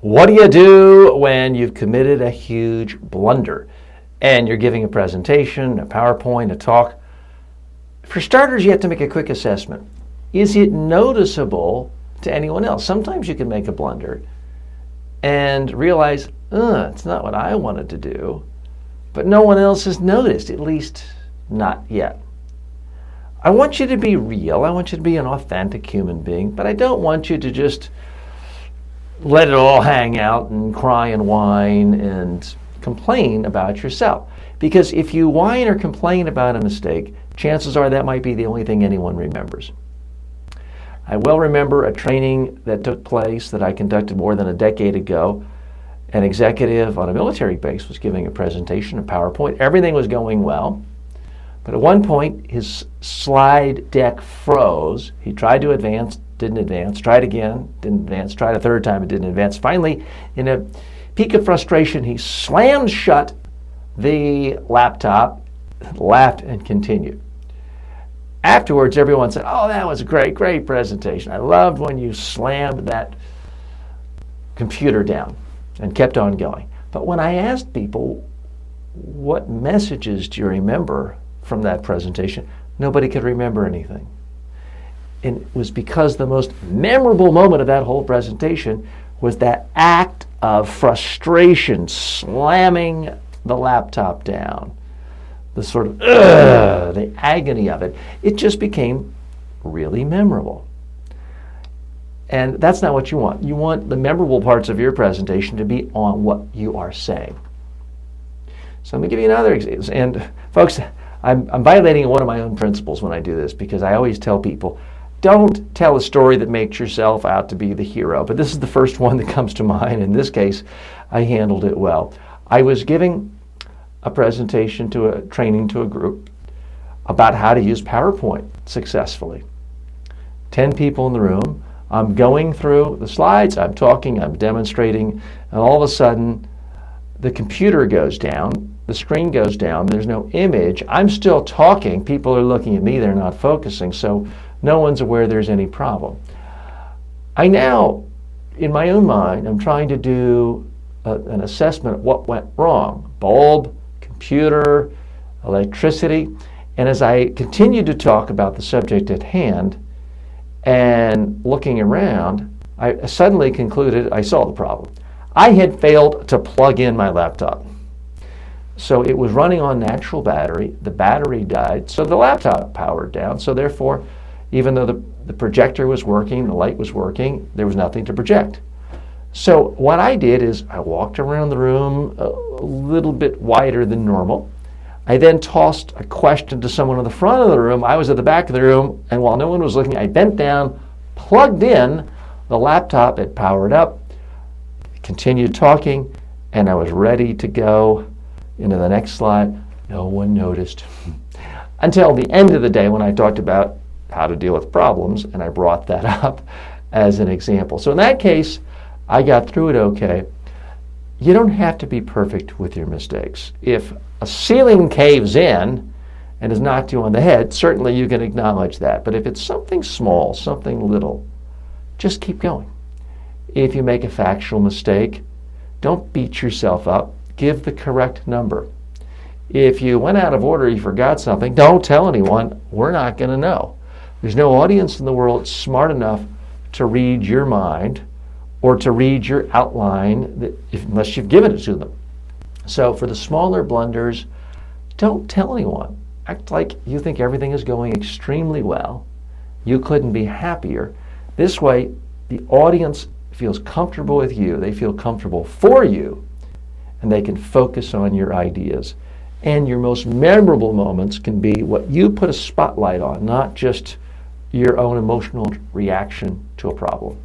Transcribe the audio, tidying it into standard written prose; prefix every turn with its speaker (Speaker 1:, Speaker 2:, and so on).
Speaker 1: What do you do when you've committed a huge blunder and you're giving a presentation, a PowerPoint, a talk? For starters, you have to make a quick assessment. Is it noticeable to anyone else? Sometimes you can make a blunder and realize, it's not what I wanted to do, but no one else has noticed, at least not yet. I want you to be real. I want you to be an authentic human being, but I don't want you to just let it all hang out and cry and whine and complain about yourself. Because if you whine or complain about a mistake, chances are that might be the only thing anyone remembers. I well remember a training that took place that I conducted more than a decade ago. An executive on a military base was giving a presentation, a PowerPoint. Everything was going well. But at one point, his slide deck froze. He tried to advance, didn't advance, tried again, didn't advance, tried a third time, it didn't advance. Finally, in a peak of frustration, he slammed shut the laptop, laughed, and continued. Afterwards, everyone said, "Oh, that was a great presentation. I loved when you slammed that computer down," and kept on going. But when I asked people, what messages do you remember from that presentation, nobody could remember anything. And it was because the most memorable moment of that whole presentation was that act of frustration, slamming the laptop down, the sort of the agony of it. It just became really memorable. And that's not what you want. You want the memorable parts of your presentation to be on what you are saying. So let me give you another example. And folks, I'm violating one of my own principles when I do this, because I always tell people, don't tell a story that makes yourself out to be the hero. But this is the first one that comes to mind. In this case, I handled it well. I was giving a presentation training to a group about how to use PowerPoint successfully. 10 people in the room. I'm going through the slides, I'm talking, I'm demonstrating, and all of a sudden the computer goes down, the screen goes down, there's no image. I'm still talking, people are looking at me, they're not focusing, so no one's aware there's any problem. I now, in my own mind, I'm trying to do an assessment of what went wrong. Bulb, computer, electricity, and as I continued to talk about the subject at hand and looking around, I suddenly concluded I saw the problem. I had failed to plug in my laptop. So it was running on natural battery, the battery died, so the laptop powered down, so therefore, even though the projector was working, the light was working, there was nothing to project. So what I did is I walked around the room a little bit wider than normal. I then tossed a question to someone in the front of the room. I was at the back of the room, and while no one was looking, I bent down, plugged in the laptop, it powered up, continued talking, and I was ready to go into the next slide. No one noticed. Until the end of the day when I talked about how to deal with problems, and I brought that up as an example. So in that case, I got through it okay. You don't have to be perfect with your mistakes. If a ceiling caves in and has knocked you on the head, certainly you can acknowledge that. But if it's something small, something little, just keep going. If you make a factual mistake, don't beat yourself up. Give the correct number. If you went out of order, you forgot something, don't tell anyone. We're not going to know. There's no audience in the world smart enough to read your mind or to read your outline unless you've given it to them. So for the smaller blunders, don't tell anyone. Act like you think everything is going extremely well. You couldn't be happier. This way, the audience feels comfortable with you. They feel comfortable for you, and they can focus on your ideas. And your most memorable moments can be what you put a spotlight on, not just your own emotional reaction to a problem.